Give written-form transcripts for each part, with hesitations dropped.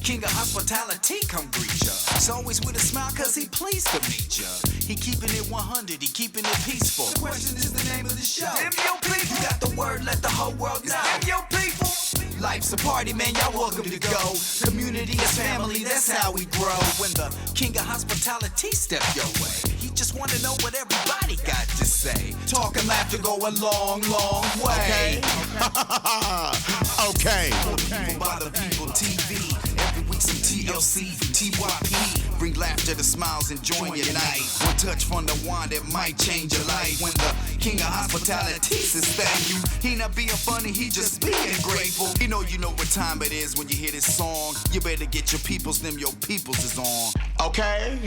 King of hospitality, come greet ya. He's always with a smile cause he pleased to meet ya. He keeping it 100, he keeping it peaceful. The question is the name of the show. Damn your people. You got the word, let the whole world know. Damn your people. Life's a party, man, y'all welcome to go. Community is family, that's how we grow. When the King of hospitality step your way, he just wanna know what everybody got to say. Talk and laughter go a long, long way. Okay. People by the people TV. Every week some TLC from TYP. Bring laughter to smiles and join your night. One touch from the wand that might change your life. When the King of hospitality says thank you, he not being funny, he just being grateful. You know what time it is when you hear this song. You better get your peoples, them your peoples is on. Okay.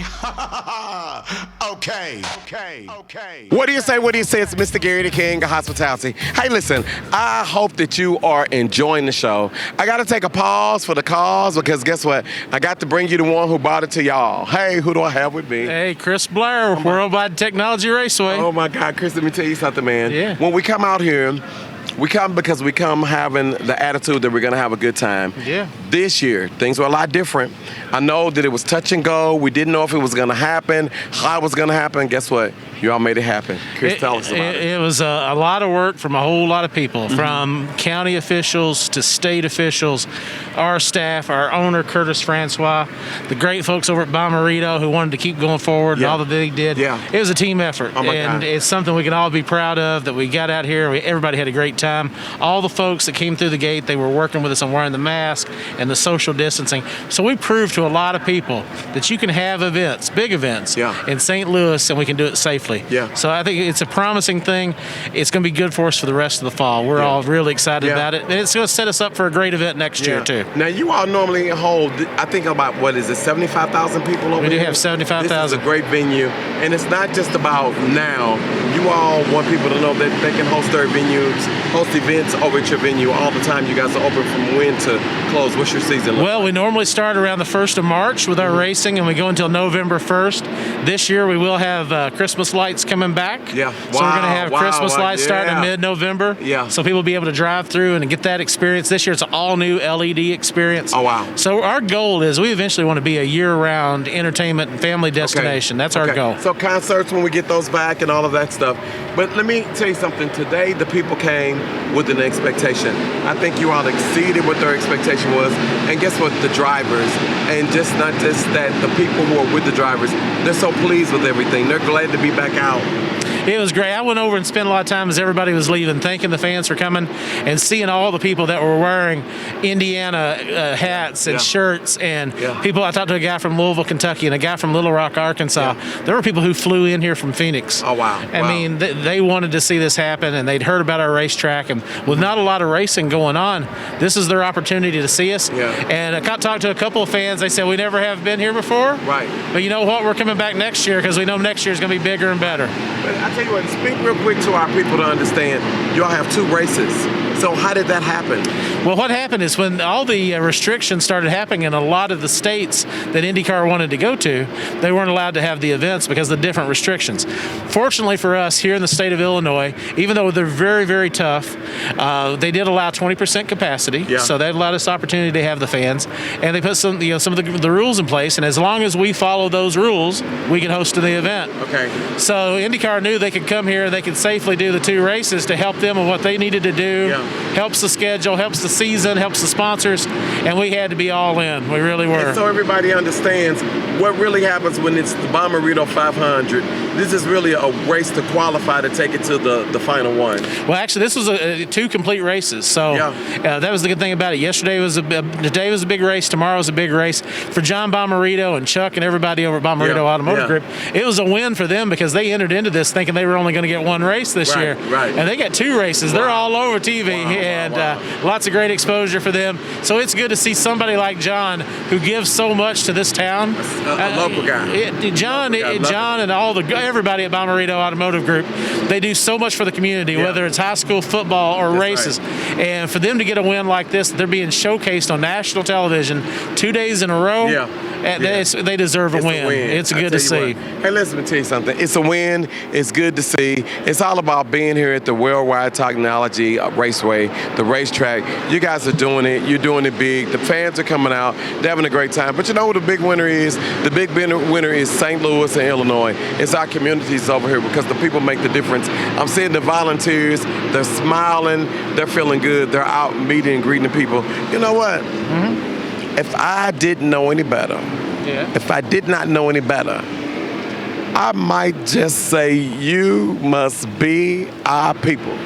Okay. What do you say? It's Mr. Gary the King of Hospitality. Hey, listen, I hope that you are enjoying the show. I got to take a pause for the cause because guess what? I got to bring you the one who brought it to y'all. Hey, who do I have with me? Hey, Chris Blair, Worldwide Technology Raceway. Oh, my God, Chris, let me tell you something, man. Yeah. When we come out here, we come because we come having the attitude that we're going to have a good time. Yeah. This year, things were a lot different. I know that it was touch and go. We didn't know if it was going to happen, how it was going to happen. Guess what? You all made it happen. Chris, tell us about it. It was a lot of work from a whole lot of people, from county officials to state officials, our staff, our owner, Curtis Francois, the great folks over at Bommarito who wanted to keep going forward and all that they did. Yeah. It was a team effort. Oh my and God. It's something we can all be proud of that we got out here. Everybody had a great time. All the folks that came through the gate, they were working with us on wearing the mask and the social distancing. So we proved to a lot of people that you can have events, big events, in St. Louis, and we can do it safely. Yeah. So I think it's a promising thing. It's going to be good for us for the rest of the fall. We're all really excited about it. And it's going to set us up for a great event next year, too. Now, you all normally hold, I think about, 75,000 people over We do here? have 75,000. This is a great venue. And it's not just about now. You all want people to know that they can host their venues, host events over at your venue all the time. You guys are open from when to close. What's your season like? Well, we normally start around the 1st of March with our racing, and we go until November 1st. This year, we will have Christmas lights coming back. Yeah. So we're going to have Christmas lights starting in mid-November. Yeah. So people will be able to drive through and get that experience. This year, it's an all-new LED experience. Oh, wow. So our goal is we eventually want to be a year-round entertainment and family destination. That's our goal. So concerts when we get those back and all of that stuff. But let me tell you something. Today, the people came with an expectation. I think you all exceeded what their expectation was. And guess what? The drivers, and just not just that, the people who are with the drivers, they're so pleased with everything. They're glad to be back out. It was great. I went over and spent a lot of time as everybody was leaving, thanking the fans for coming and seeing all the people that were wearing Indiana hats and shirts and people. I talked to a guy from Louisville, Kentucky, and a guy from Little Rock, Arkansas. There were people who flew in here from Phoenix. Oh, wow. I mean, they wanted to see this happen, and they'd heard about our racetrack. And with not a lot of racing going on, this is their opportunity to see us. Yeah. And I talked to a couple of fans. They said, we never have been here before. Right. But you know what? We're coming back next year because we know next year is going to be bigger and better. But I tell you what, speak real quick to our people to understand. You all have 2 races. So how did that happen? Well, what happened is when all the restrictions started happening in a lot of the states that IndyCar wanted to go to, they weren't allowed to have the events because of the different restrictions. Fortunately for us here in the state of Illinois, even though they're very, very tough, they did allow 20% capacity. Yeah. So that allowed us opportunity to have the fans. And they put some of the rules in place. And as long as we follow those rules, we can host the event. Okay. So IndyCar knew they could come here, they could safely do the 2 races to help them with what they needed to do. Helps the schedule, helps the season, helps the sponsors, and we had to be all in. We really were. And so everybody understands what really happens when it's the Bommarito 500. This is really a race to qualify to take it to the final one. Well, actually, this was 2 complete races. So that was the good thing about it. Today was a big race. Tomorrow was a big race for John Bommarito and Chuck and everybody over at Bommarito Automotive Group. It was a win for them because they entered into this thinking they were only going to get 1 race this year. Right. And they got 2 races. They're all over TV and lots of great exposure for them. So it's good to see somebody like John who gives so much to this town. A local guy. John and everybody at Bommarito Automotive Group, they do so much for the community, whether it's high school football or races. Right. And for them to get a win like this, they're being showcased on national television 2 days in a row. They deserve a win. It's good to see. Hey, listen, let me tell you something. It's a win. It's good to see. It's all about being here at the Worldwide Technology Raceway. Raceway, the racetrack. You guys are doing it. You're doing it big. The fans are coming out. They're having a great time. But you know what the big winner is? The big winner is St. Louis and Illinois. It's our communities over here because the people make the difference. I'm seeing the volunteers. They're smiling. They're feeling good. They're out meeting and greeting the people. You know what? If I didn't know any better, if I did not know any better, I might just say you must be our people.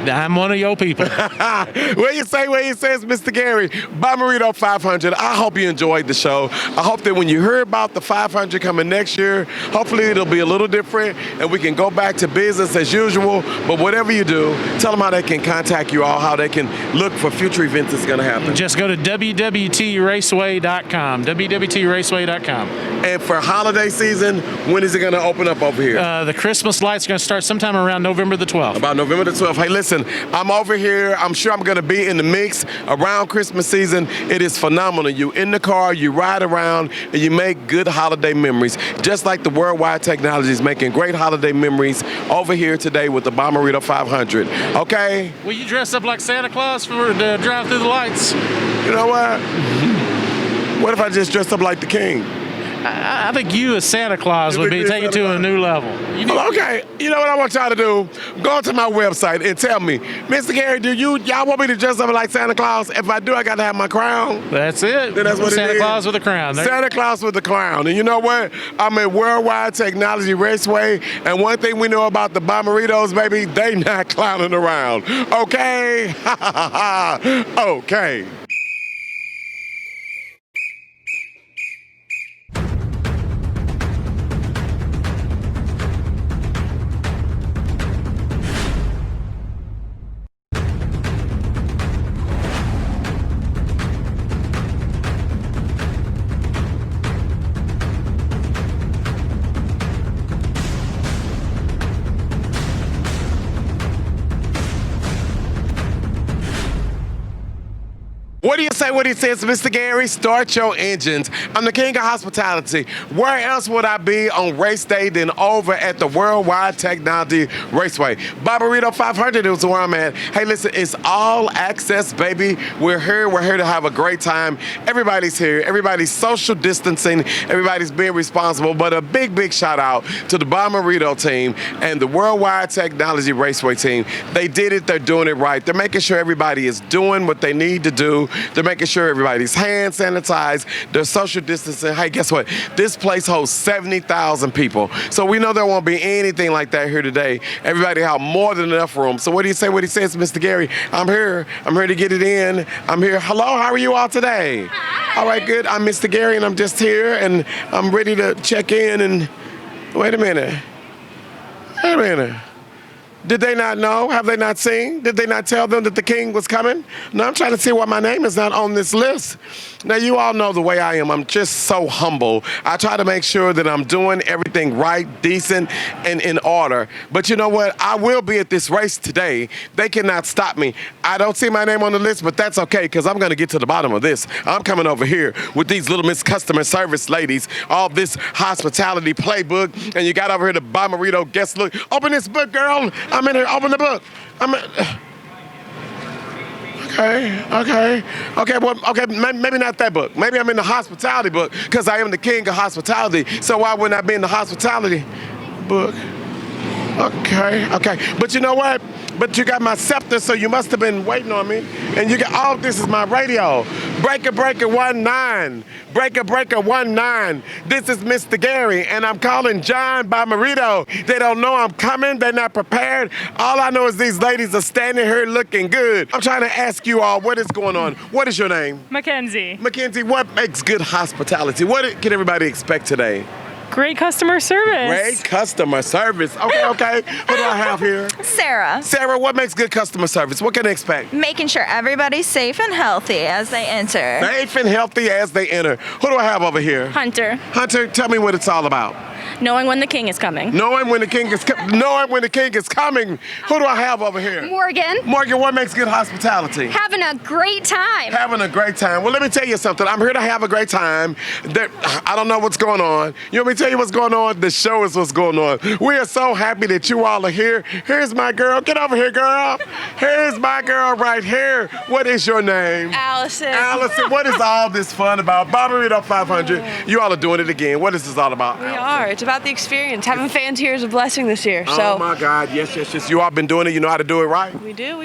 I'm one of your people. Where you say, it's Mr. Gary, Bommarito 500. I hope you enjoyed the show. I hope that when you hear about the 500 coming next year, hopefully it'll be a little different and we can go back to business as usual. But whatever you do, tell them how they can contact you all, how they can look for future events that's going to happen. Just go to www.raceway.com, www.raceway.com. And for holiday season, when is it going to open up over here? The Christmas lights are going to start sometime around November the 12th. About November the 12th. Hey, listen, I'm over here. I'm sure I'm going to be in the mix around Christmas season. It is phenomenal. You in the car, you ride around, and you make good holiday memories. Just like the Worldwide Technology is making great holiday memories over here today with the Bommarito 500. Okay? Will you dress up like Santa Claus to drive through the lights? You know what? What if I just dressed up like the king? I think you as Santa Claus would be taken to a new level. Okay, you know what I want y'all to do? Go to my website and tell me, Mr. Gary, y'all want me to dress up like Santa Claus? If I do, I got to have my crown. That's it. Then that's what Santa it is. Claus with a crown. Santa Claus with the crown. And you know what? I'm at Worldwide Technology Raceway, and one thing we know about the Bommaritos, baby, they not clowning around. Okay? Okay. What do you say when he says, Mr. Gary, start your engines? I'm the king of hospitality. Where else would I be on race day than over at the Worldwide Technology Raceway? Bommarito 500 is where I'm at. Hey, listen, it's all access, baby. We're here to have a great time. Everybody's here. Everybody's social distancing. Everybody's being responsible. But a big, big shout out to the Bommarito team and the Worldwide Technology Raceway team. They did it. They're doing it right. They're making sure everybody is doing what they need to do. They're making sure everybody's hand sanitized. They're social distancing. Hey, guess what? This place hosts 70,000 people. So we know there won't be anything like that here today. Everybody have more than enough room. So what do you say? What he says, Mr. Gary? I'm here. I'm here to get it in. I'm here. Hello, how are you all today? Hi. All right, good. I'm Mr. Gary, and I'm just here, and I'm ready to check in. And wait a minute. Wait a minute. Did they not know? Have they not seen? Did they not tell them that the king was coming? No, I'm trying to see why my name is not on this list. Now, you all know the way I am. I'm just so humble. I try to make sure that I'm doing everything right, decent, and in order. But you know what? I will be at this race today. They cannot stop me. I don't see my name on the list, but that's okay, because I'm going to get to the bottom of this. I'm coming over here with these little Miss Customer Service ladies, all this hospitality playbook, and you got over here the Bommarito guest look. Open this book, girl. I'm in here. Open the book. Okay, well, maybe not that book. Maybe I'm in the hospitality book because I am the king of hospitality. So why wouldn't I be in the hospitality book? Okay. But you know what? But you got my scepter, so you must have been waiting on me. And you got, this is my radio. Breaker 19. Breaker 19. This is Mr. Gary, and I'm calling John Bommarito. They don't know I'm coming. They're not prepared. All I know is these ladies are standing here looking good. I'm trying to ask you all, what is going on? What is your name? Mackenzie. Mackenzie, what makes good hospitality? What can everybody expect today? Great customer service. Great customer service. Okay. Who do I have here? Sarah. Sarah, what makes good customer service? What can they expect? Making sure everybody's safe and healthy as they enter. Safe and healthy as they enter. Who do I have over here? Hunter. Hunter, tell me what it's all about. Knowing when the king is coming. Knowing when the king is coming. Who do I have over here? Morgan. Morgan, what makes good hospitality? Having a great time. Having a great time. Well, let me tell you something. I'm here to have a great time. I don't know what's going on. You want me to tell you what's going on? The show is what's going on. We are so happy that you all are here. Here's my girl. Get over here, girl. Here's my girl right here. What is your name? Allison. Allison, what is all this fun about? Bommarito 500. You all are doing it again. What is this all about? We are. It's about the experience. Having fans here is a blessing this year. Oh my God. Yes. You all been doing it. You know how to do it right? We do.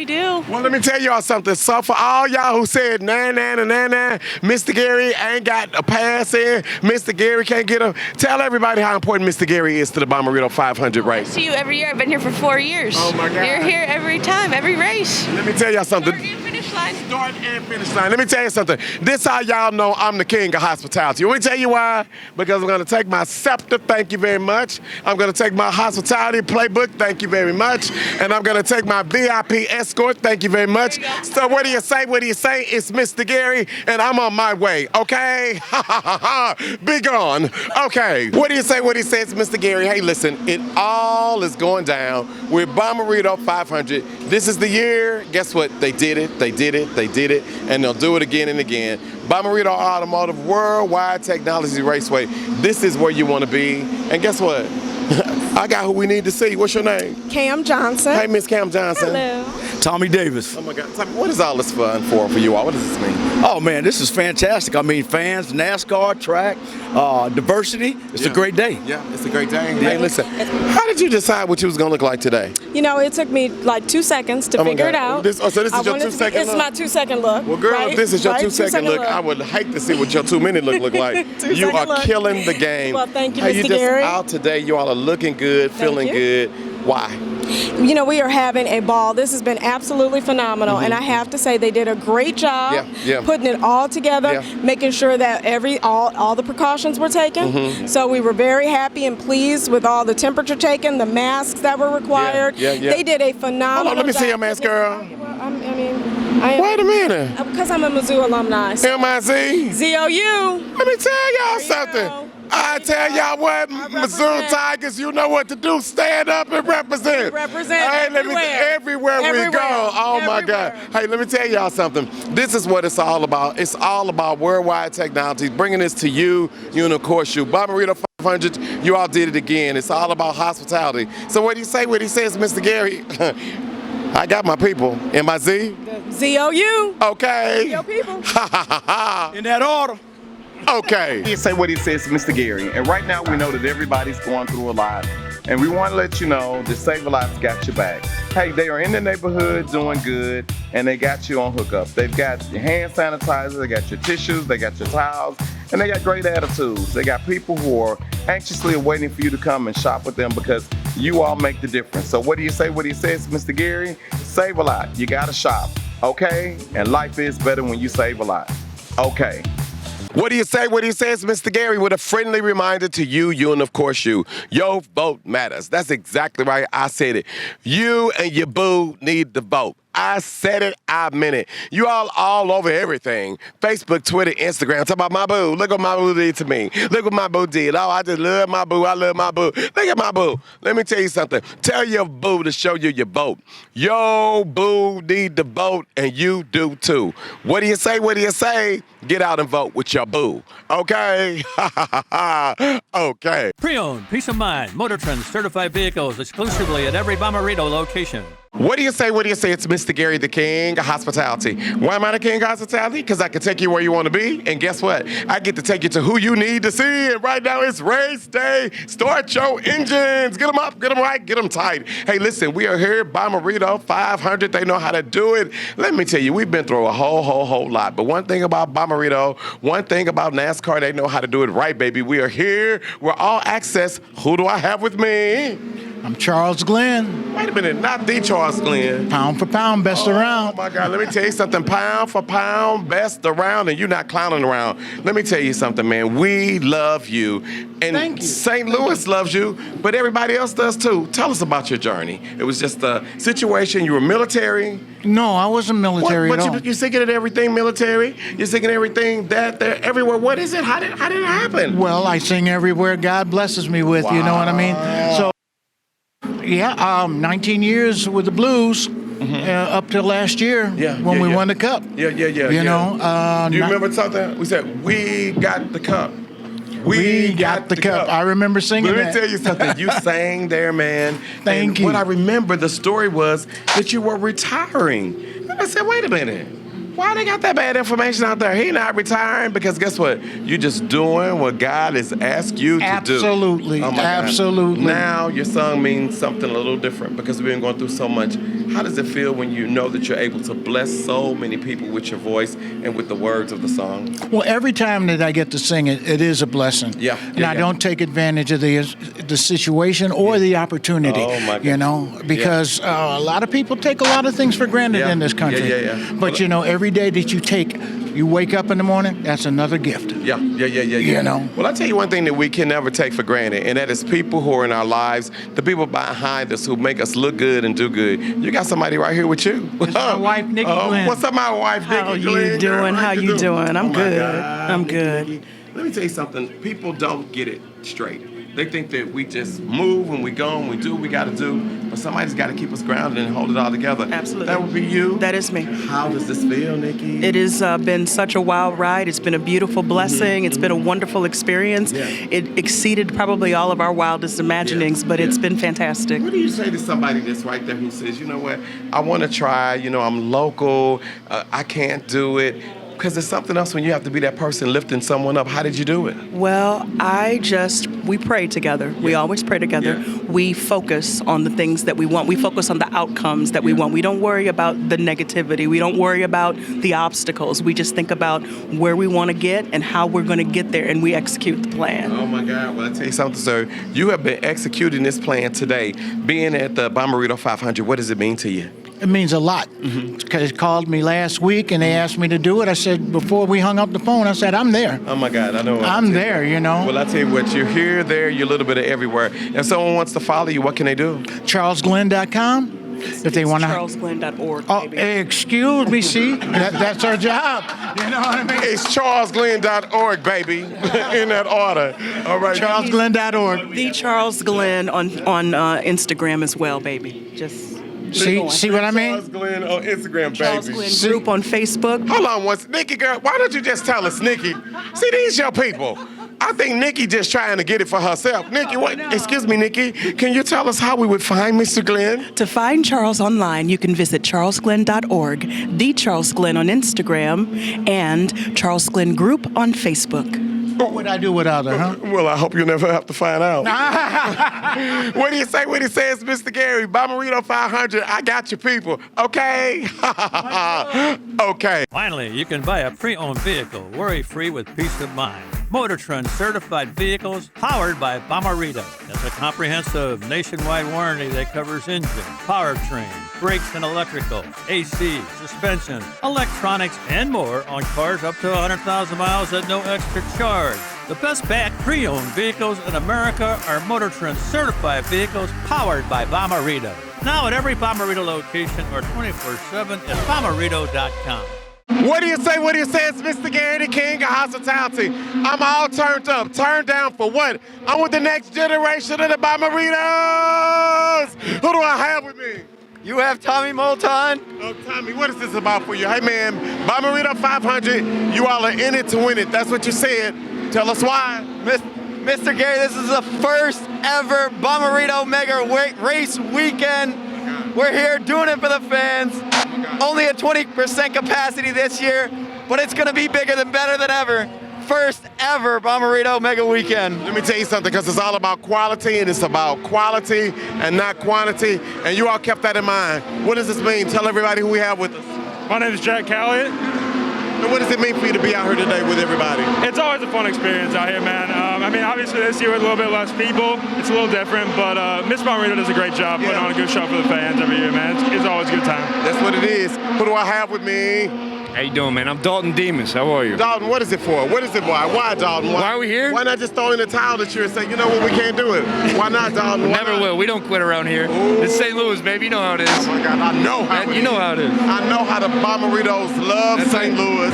Well, let me tell y'all something. So for all y'all who said, nah, Mr. Gary ain't got a pass in, Mr. Gary can't get him, tell everybody how important Mr. Gary is to the Bommarito 500 race. I see you every year. I've been here for 4 years. Oh my God. You're here every time, every race. Let me tell y'all something. Start and finish line. Start and finish line. Let me tell you something. This how y'all know I'm the king of hospitality. Let me tell you why. Because I'm going to take my scepter, thank you very much. I'm going to take my hospitality playbook, thank you very much. And I'm going to take my VIP escort, thank you very much. So what do you say? It's Mr. Gary, and I'm on my way, okay? Be gone. Okay. What do you say? It's Mr. Gary. Hey, listen, it all is going down with Bommarito 500. This is the year. Guess what? They did it, and they'll do it again and again. Bommarito Automotive Worldwide Technology Raceway. This is where you want to be. And guess what? I got who we need to see. What's your name? Cam Johnson. Hey, Miss Cam Johnson. Hello. Tommy Davis. Oh my God. Tommy, what is all this fun for you all? What does this mean? Oh man, this is fantastic. I mean, fans, NASCAR, track, diversity. It's a great day. Yeah, it's a great day. Hey, listen, how did you decide what you was gonna look like today? You know, it took me like 2 seconds to figure it out. So this is your 2 second look? It's my 2 second look. Well, girl, right? if this is your right? 2 second look, I would hate to see what your 2 minute look like. You are killing the game. Well, thank you, Hey, Mr. you just Gary. out today. You all are looking good, feeling you. good. Why? You know, we are having a ball. This has been absolutely phenomenal, and I have to say they did a great job putting it all together, making sure that all the precautions were taken. So we were very happy and pleased with all the temperature taken, the masks that were required. They did a phenomenal Hold on, let me see your job. mask, girl. I am. Wait a minute. Because I'm a Mizzou alumni. So. M-I-Z? ZOU. Let me tell y'all There you something. go. I tell y'all what, Missouri Tigers, you know what to do. Stand up and represent. Hey, everywhere we go. Oh my God. Hey, let me tell y'all something. This is what it's all about. It's all about worldwide technology, bringing this to you, and of course you. Bommarito 500, you all did it again. It's all about hospitality. So what do you say? What he says, Mr. Gary? I got my people. M-I-Z? ZOU. Okay. Your people. In that order. Okay. He say what he says, Mr. Gary. And right now we know that everybody's going through a lot. And we want to let you know that Save a Lot's got your back. Hey, they are in the neighborhood doing good, and they got you on hookup. They've got your hand sanitizer, they got your tissues, they got your towels, and they got great attitudes. They got people who are anxiously waiting for you to come and shop with them because you all make the difference. So what do you say? What he says, Mr. Gary? Save a lot. You gotta shop, okay? And life is better when you save a lot. Okay. What do you say? What he says, Mr. Gary, with a friendly reminder to you, and of course you. Your vote matters. That's exactly right. I said it. You and your boo need to vote. I said it, I meant it. You all over everything. Facebook, Twitter, Instagram. Talk about my boo. Look what my boo did to me. Look what my boo did. Oh, I just love my boo. I love my boo. Look at my boo. Let me tell you something. Tell your boo to show you your vote. Your boo need to vote, and you do too. What do you say? What do you say? Get out and vote with your boo. Okay? Okay. Pre-owned, peace of mind, Motor Trend certified vehicles exclusively at every Bommarito location. What do you say? What do you say? It's Mr. Gary, the king of hospitality. Why am I the king of hospitality? Because I can take you where you want to be. And guess what? I get to take you to who you need to see. And right now it's race day. Start your engines. Get them up, get them right, get them tight. Hey, listen, we are here at Bommarito 500. They know how to do it. Let me tell you, we've been through a whole lot. But one thing about Bommarito, one thing about NASCAR, they know how to do it right, baby. We are here. We're all access. Who do I have with me? I'm Charles Glenn. Wait a minute, not the Charles Glenn. Pound for pound, best around. Oh my God, let me tell you something. Pound for pound, best around, and you're not clowning around. Let me tell you something, man. We love you. And Thank you. St. Louis loves you, but everybody else does too. Tell us about your journey. It was just a situation. You were military. No, I wasn't military at all. But you're singing at everything military. You're singing everything there, everywhere. What is it? How did it happen? Well, I sing everywhere God blesses me with, you know what I mean? So, yeah, 19 years with the Blues up till last year when we won the Cup. Yeah. You know? Do you remember something? We said, we got the Cup. We got the cup. I remember singing that. Let me tell you something. You sang there, man. Thank you. What I remember, the story was that you were retiring. And I said, wait a minute. Why they got that bad information out there? He not retiring because guess what? You just doing what God has asked you to do. Absolutely. Oh my God. Absolutely. Now your song means something a little different because we've been going through so much. How does it feel when you know that you're able to bless so many people with your voice and with the words of the song? Well, every time that I get to sing it, it is a blessing. And I don't take advantage of the situation or the opportunity. Oh my God. You know, because a lot of people take a lot of things for granted in this country. But you know, every day that you wake up in the morning, that's another gift. Yeah. You know? Well, I'll tell you one thing that we can never take for granted, and that is people who are in our lives, the people behind us who make us look good and do good. You got somebody right here with you. It's my wife, Nikki Glenn. What's up, my wife, Nikki How Glenn? you doing? How you doing? I'm good. I'm good. Nikki. Let me tell you something. People don't get it straight. They think that we just move and we go and we do what we got to do, but somebody's got to keep us grounded and hold it all together. Absolutely. That would be you. That is me. How does this feel, Nikki? It has been such a wild ride. It's been a beautiful blessing. It's been a wonderful experience. It exceeded probably all of our wildest imaginings, but it's been fantastic. What do you say to somebody that's right there who says, you know what, I want to try, I'm local, I can't do it? Because there's something else when you have to be that person lifting someone up. How did you do it? Well, we pray together. We always pray together. We focus on the things that we want. We focus on the outcomes that we want. We don't worry about the negativity. We don't worry about the obstacles. We just think about where we want to get and how we're going to get there, and we execute the plan. Oh, my God. Well, I'll tell you something, sir. You have been executing this plan today. Being at the Bommarito 500, what does it mean to you? It means a lot. Because they called me last week and they asked me to do it. I said, before we hung up the phone, I said, I'm there. Oh, my God. I know. I'm there, you know. Well, I tell you what, you're here, there, you're a little bit of everywhere. If someone wants to follow you, what can they do? CharlesGlenn.com. If they want to. CharlesGlenn.org. Oh, excuse me, see? That's our job. You know what I mean? It's CharlesGlenn.org, baby, in that order. All right. CharlesGlenn.org. The Charles Glenn on Instagram as well, baby. Just see what I mean? Charles Glenn on Instagram, Charles baby. Glenn group on Facebook. Hold on once. Nikki, girl, why don't you just tell us, Nikki? See, these your people. I think Nikki just trying to get it for herself. Nikki, excuse me, Nikki, can you tell us how we would find Mr. Glenn? To find Charles online, you can visit charlesglenn.org, The Charles Glenn on Instagram, and Charles Glenn Group on Facebook. What would I do without her, huh? Well, I hope you never have to find out. What do you say when he says, Mr. Gary, Bommarito 500, I got your people, okay? Okay. Finally, you can buy a pre-owned vehicle worry-free with peace of mind. Motor Trend certified vehicles powered by Bommarito. That's a comprehensive nationwide warranty that covers engine, powertrain, brakes and electrical, AC, suspension, electronics, and more on cars up to 100,000 miles at no extra charge. The best backed pre-owned vehicles in America are Motor Trend certified vehicles powered by Bommarito. Now at every Bommarito location or 24/7 at Bommarito.com. What do you say? It's Mr. Gary, the king of hospitality. I'm all turned up. Turned down for what? I'm with the next generation of the Bommaritos. Who do I have with me? You have Tommy Moulton. Oh, Tommy, what is this about for you? Hey, man, Bommarito 500, you all are in it to win it. That's what you said. Tell us why. Mr. Gary, this is the first ever Bommarito Mega Race Weekend. We're here doing it for the fans. Only at 20% capacity this year, but it's going to be better than ever. First ever Bommarito Mega Weekend. Let me tell you something, because it's all about quality, and it's about quality and not quantity, and you all kept that in mind. What does this mean? Tell everybody who we have with us. My name is Jack Calliott. And what does it mean for you to be out here today with everybody? It's always a fun experience out here, man. I mean, obviously this year with a little bit less people, it's a little different, but Miss Bommarito does a great job putting on a good show for the fans every year, man. It's always a good time. That's what it is. Who do I have with me? How you doing, man? I'm Dalton Demas. How are you? Dalton, what is it for? What is it for? Why, Dalton? Why are we here? Why not just throw in the towel this year and say, you know what, we can't do it? Why not, Dalton? Why Never not? will. We don't quit around here. Ooh. It's St. Louis, baby. You know how it is. Oh my God, I know how it is. You know how it is. I know how the Bommaritos love St. Louis.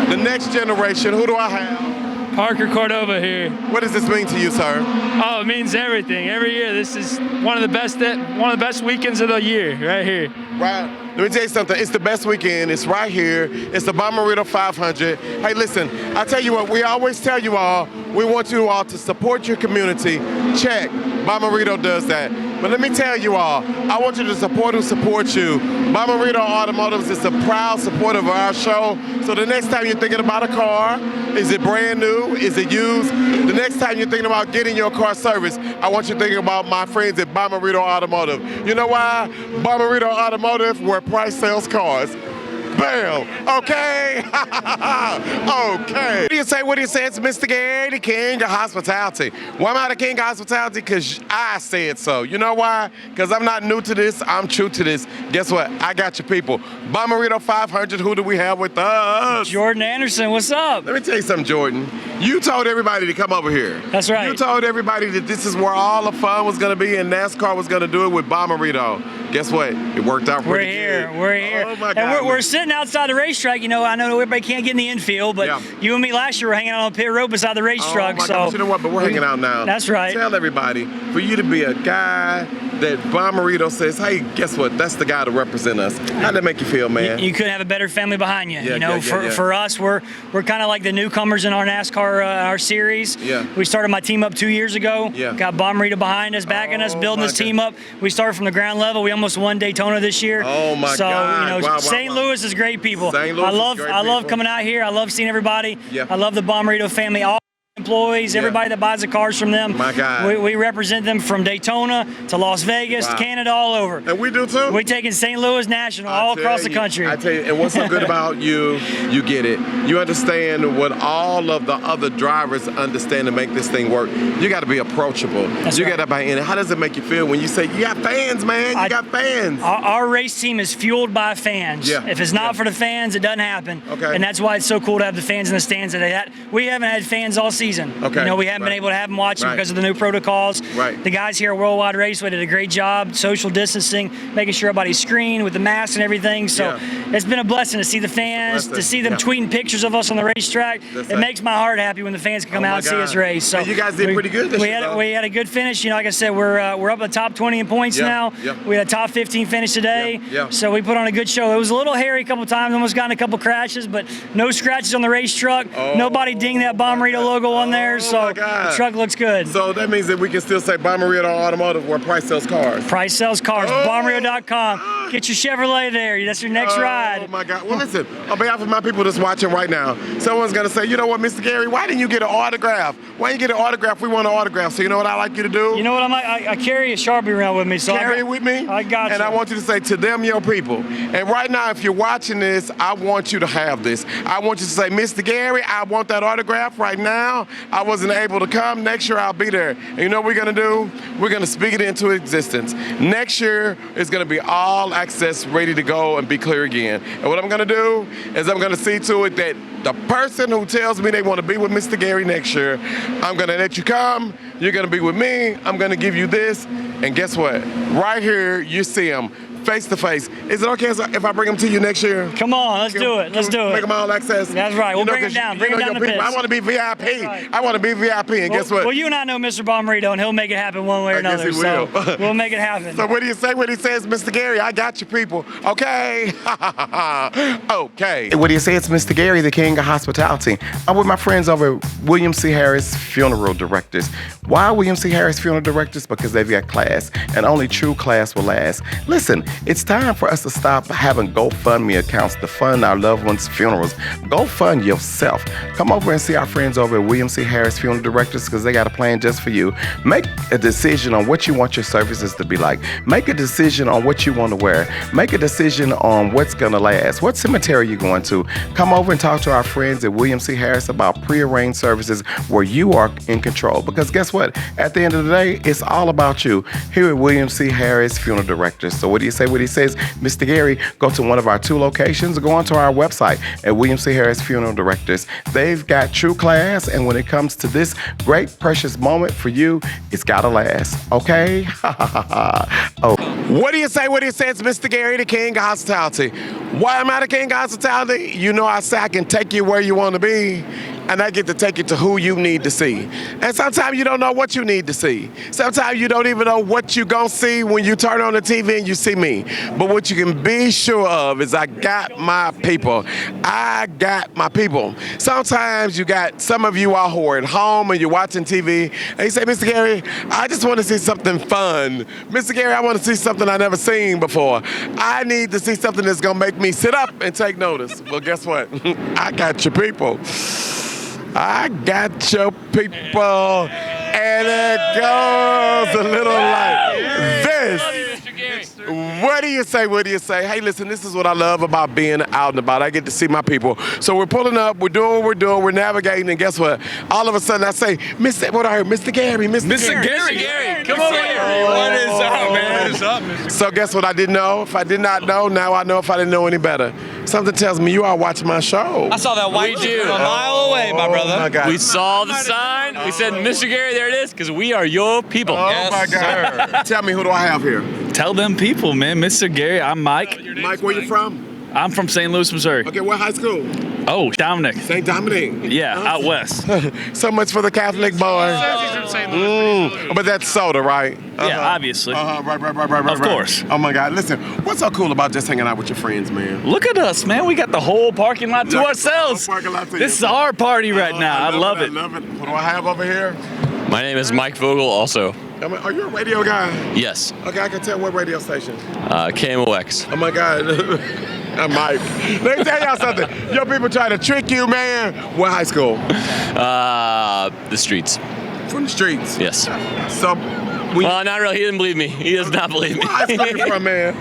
The next generation, who do I have? Parker Cordova here. What does this mean to you, sir? Oh, it means everything. Every year, this is one of the best weekends of the year, right here. Right. Let me tell you something. It's the best weekend. It's right here. It's the Bommarito 500. Hey, listen, I tell you what, we always tell you all, we want you all to support your community. Check. Bommarito does that. But let me tell you all, I want you to support who supports you. Bommarito Automotives is a proud supporter of our show. So the next time you're thinking about a car, is it brand new? Is it used? The next time you're thinking about getting your car serviced, I want you to think about my friends at Bommarito Automotive. You know why? Bommarito Automotive, where price sells cars. Bam! Okay? Okay. What do you say? What do you say? It's Mr. Gary, the king of hospitality. Why am I the king of hospitality? Because I said so. You know why? Because I'm not new to this. I'm true to this. Guess what? I got your people. Bommarito 500, who do we have with us? Jordan Anderson, what's up? Let me tell you something, Jordan. You told everybody to come over here. That's right. You told everybody that this is where all the fun was going to be and NASCAR was going to do it with Bommarito. Guess what? It worked out pretty good. We're here. Oh, my God. And we're sitting outside the racetrack. You know, I know everybody can't get in the infield, but you and me last year were hanging out on the pit road beside the racetrack. Oh, my God. But you know what? But we're hanging out now. That's right. Tell everybody, for you to be a guy that Bommarito says, hey, guess what? That's the guy to represent us. How'd that make you feel, man? You couldn't have a better family behind you. Yeah, you know, for us, we're kind of like the newcomers in our NASCAR our series. Yeah. We started my team up 2 years ago. Yeah. Got Bommarito behind us, backing us, building this team up. We started from the ground level. We almost won Daytona this year. Oh my so, God! you know, St. Louis is great people. St. Louis I love coming out here. I love seeing everybody. Yeah. I love the Bommarito family. All employees, everybody that buys the cars from them. My God. We represent them from Daytona to Las Vegas, to Canada, all over. And we do too. We're taking St. Louis national all across the country. I tell you, and what's so good about you, you get it. You understand what all of the other drivers understand to make this thing work. You got to be approachable. You got to buy in. How does it make you feel when you say, you got fans, man? You got fans. Our race team is fueled by fans. Yeah. If it's not for the fans, it doesn't happen. Okay. And that's why it's so cool to have the fans in the stands today. We haven't had fans all season. Okay. You know, we haven't been able to have them watching because of the new protocols. Right. The guys here at Worldwide Raceway did a great job, social distancing, making sure everybody's screened with the masks and everything. So it's been a blessing to see the fans, to see them tweeting pictures of us on the racetrack. It makes my heart happy when the fans can come out and see us race. So and you guys did pretty good this year. We had a good finish. You know, like I said, we're up in the top 20 in points now. We had a top 15 finish today. So we put on a good show. It was a little hairy a couple times, almost got in a couple crashes, but no scratches on the race truck. Nobody dinged that Bommarito logo on there. So the truck looks good. So that means that we can still say Bommarito Automotive, where price sells cars. Price sells cars. Bommarito.com. Get your Chevrolet there. That's your next ride. Oh my God. Well, listen, on behalf of my people that's watching right now, someone's going to say, you know what, Mr. Gary, why didn't you get an autograph? Why didn't you get an autograph? We want an autograph. So you know what I like you to do? You know what I carry a Sharpie around with me. So carry it with me? I got you. And I want you to say, to them, your people. And right now, if you're watching this, I want you to have this. I want you to say, Mr. Gary, I want that autograph right now. I wasn't able to come. Next year, I'll be there. And you know what we're going to do? We're going to speak it into existence. Next year is going to be all access ready to go and be clear again. And what I'm going to do is I'm going to see to it that the person who tells me they want to be with Mr. Gary next year, I'm going to let you come. You're going to be with me. I'm going to give you this. And guess what? Right here, you see him face to face. Is it okay if I bring them to you next year? Come on, let's do it. Let's do it. Make them all access. That's right. We'll bring them down. Bring them down to pits. I want to be VIP. Right. I want to be VIP. And guess what? Well, you and I know Mr. Bommarito, and he'll make it happen one way or another. So we'll make it happen. So what do you say when he says, Mr. Gary, I got you people? Okay. Okay. What do you say? It's Mr. Gary, the king of hospitality. I'm with my friends over at William C. Harris Funeral Directors. Why William C. Harris Funeral Directors? Because they've got class, and only true class will last. Listen, It's time for us to stop having GoFundMe accounts to fund our loved ones' funerals. Go fund yourself. Come over and see our friends over at William C. Harris Funeral Directors because they got a plan just for you. Make a decision on what you want your services to be like. Make a decision on what you want to wear. Make a decision on what's going to last. What cemetery you going to? Come over and talk to our friends at William C. Harris about prearranged services where you are in control. Because guess what? At the end of the day, it's all about you here at William C. Harris Funeral Directors. So what do you say when he says, Mr. Gary, go to one of our 2 locations or go onto our website at William C. Harris Funeral Directors. They've got true class, and when it comes to this great, precious moment for you, it's got to last. Okay? Oh. What do you say when he says, Mr. Gary, the King of Hospitality? Why am I the King of Hospitality? You know I say I can take you where you want to be, and I get to take you to who you need to see. And sometimes you don't know what you need to see. Sometimes you don't even know what you're going to see when you turn on the TV and you see me. But what you can be sure of is I got my people. I got my people. Sometimes you got some of you all who are at home and you're watching TV, and you say, Mr. Gary, I just want to see something fun. Mr. Gary, I want to see something I've never seen before. I need to see something that's going to make me sit up and take notice. Well, guess what? I got your people. I got your people, and it goes a little like this. What do you say? What do you say? Hey, listen, this is what I love about being out and about. I get to see my people. So we're pulling up, we're doing what we're doing, we're navigating, and guess what? All of a sudden I say, what I heard, Mr. Gary, Mr. Gary, come over here. What is up, man? What is up, Mr. Gary? So guess what I didn't know? If I did not know, now I know if I didn't know any better. Something tells me you are watching my show. I saw that white dude a mile away, my brother. My God. We saw the sign. We said, Mr. Gary, there it is, because we are your people. Oh, yes, my God. Tell me, who do I have here? Tell them people, man. Mr. Gary, I'm Mike. Mike, where you from? I'm from St. Louis, Missouri. Okay, what high school? Oh, Dominic. St. Dominic. Yeah, out west. So much for the Catholic boy. But that's soda, right? Yeah, obviously. Right. Of course. Oh my God, listen, what's so cool about just hanging out with your friends, man? Look at us, man. We got the whole parking lot to ourselves. This is our party right now. I love it. I love it. What do I have over here? My name is Mike Vogel, also. Are you a radio guy? Yes. Okay, I can tell what radio station. KMOX. Oh my God. I'm Mike. Let me tell y'all something. Your people try to trick you, man. What high school? The streets. From the streets? Yes. So, well, not really. He didn't believe me. He does not believe me. Where high school you from, man?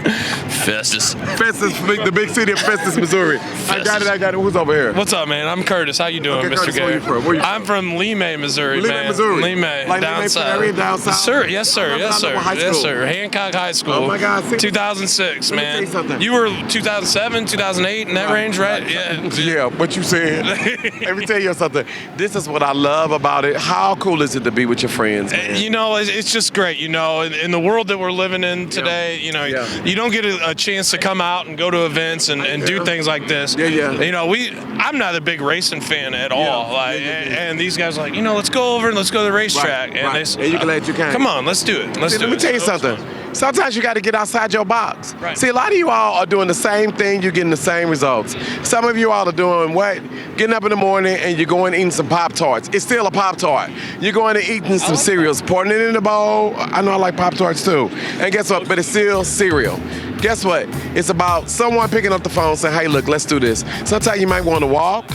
Festus. Festus, the big city of Festus, Missouri. I got it. Who's over here? What's up, man? I'm Curtis. How you doing, Okay, Mr. Curtis, Gary? where you from? Where you I'm from Lee May, Missouri, Lee May, man. Missouri. Lee May, Like down Lee May south. Prairie, down south? Sir, yes, sir. What Yes, sir. high Yes, school? sir. Hancock High School. Oh my God. 2006, Let me man. tell you something. You were 2007, 2008 in that range, right? Yeah. Yeah, what you said. Let me tell you something. This is what I love about it. How cool is it to be with your friends, man? You know, it's just great. You know, in the world that we're living in today, you know, you don't get a chance to come out and go to events and do things like this. Yeah. You know, I'm not a big racing fan at all. And these guys are like, you know, let's go over and let's go to the racetrack. And they say, you glad you came. come on, let's do it. Let me tell you something. Sometimes you got to get outside your box. Right. See, a lot of you all are doing the same thing. You're getting the same results. Some of you all are doing what? Getting up in the morning and you're going eating some Pop-Tarts. It's still a Pop-Tart. You're going to eating some cereals, pouring it in the bowl. I know I like Pop-Tarts too. And guess what? But it's still cereal. Guess what? It's about someone picking up the phone saying, hey, look, let's do this. Sometimes you might want to walk.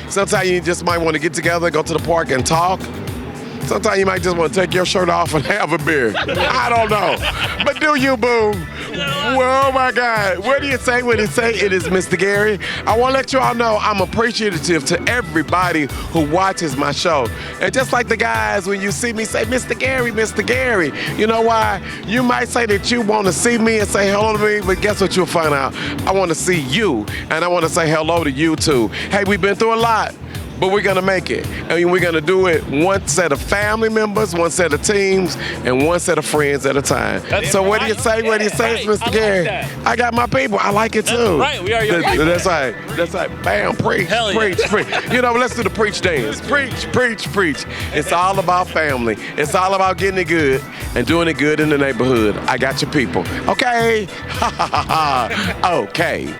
Sometimes you just might want to get together, go to the park and talk. Sometimes you might just want to take your shirt off and have a beer. I don't know. But do you, boo? Well, oh, my God. What do you say when you say it is Mr. Gary? I want to let you all know I'm appreciative to everybody who watches my show. And just like the guys, when you see me say, Mr. Gary, Mr. Gary, you know why? You might say that you want to see me and say hello to me, but guess what you'll find out? I want to see you, and I want to say hello to you, too. Hey, we've been through a lot. But we're going to make it. And we're going to do it one set of family members, one set of teams, and one set of friends at a time. So what do you say? What do you say, Mr. Gary? I got my people. I like it too. Right, we are your people. That's right. That's right. Bam, preach, preach. You know, let's do the preach dance. Preach, preach, preach. It's all about family. It's all about getting it good and doing it good in the neighborhood. I got your people. Okay? Okay.